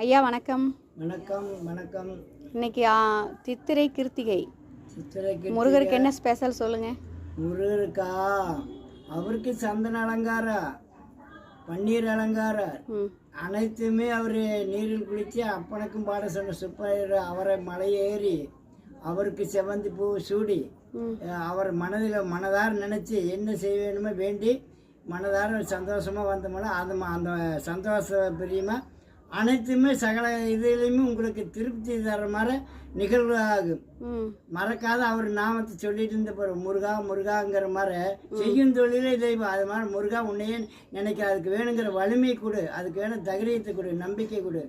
ஐயா வணக்கம். வணக்கம் வணக்கம். இன்னைக்கு சித்திரை கிருத்திகை. சித்திரை முருகருக்கு என்ன ஸ்பெஷல் சொல்லுங்க. முருகருக்கா, அவருக்கு சந்தன அலங்காரம், பன்னீர் அலங்காரம் அனைத்துமே அவர் நீரில் குளித்து அப்பனுக்கும் பாட சொன்ன சுப்பையர் அவரை மலையேறி அவருக்கு செவந்தி பூ சூடி அவர் மனதார நினச்சி என்ன செய்ய வேணுமோ வேண்டி மனதார சந்தோஷமாக வந்தோம்னா அந்த சந்தோஷ பிரியமாக அனைத்துமே சகல இதுலேயுமே உங்களுக்கு திருப்தி தர மாதிரி நிகழ்வு ஆகும். மறக்காத அவர் நாமத்தை சொல்லிட்டு இருந்த போகிற முருகா முருகாங்கிற மாதிரி செய்யும் தொழிலே தெய்வம். அது மாதிரி முருகா உன்னையே நினைக்க, அதுக்கு வேணுங்கிற வலிமை கொடு, அதுக்கு வேணும் தகிரியத்தை கொடு, நம்பிக்கை கொடு,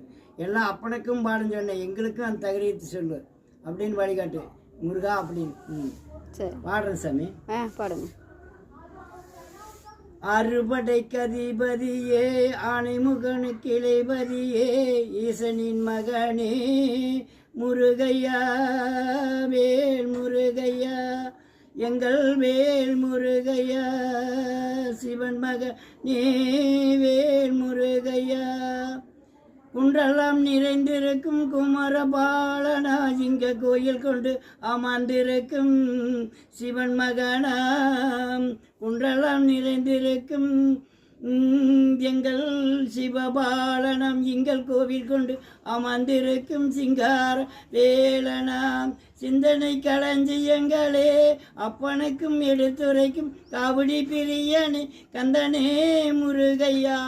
எல்லாம் அப்பனுக்கும் பாடுன்னு சொன்னேன், எங்களுக்கும் அந்த தகிரியத்தை சொல்லு அப்படின்னு வழிகாட்டு முருகா அப்படின்னு. சரி பாடுறேன் சாமி. பாடுங்க. அறுபடை கதிபதியே, ஆணைமுகனு கிளைபதியே, ஈசனின் மகனே முருகையா, வேல் முருகையா, எங்கள் வேல் முருகையா, சிவன் மகனே வேல் முருகையா, குன்றெல்லாம் நிறைந்திருக்கும் குமரபாலனா, இங்க கோயில் கொண்டு அமர்ந்திருக்கும் சிவன் மகனாம், குன்றெல்லாம் நிறைந்திருக்கும் எங்கள் சிவபாலனம், எங்கள் கோவில் கொண்டு அமர்ந்திருக்கும் சிங்கார வேலனாம், சிந்தனை களஞ்சியங்களே அப்பனுக்கும் எடுத்துரைக்கும் காவடி பிரியனே கந்தனே முருகையா,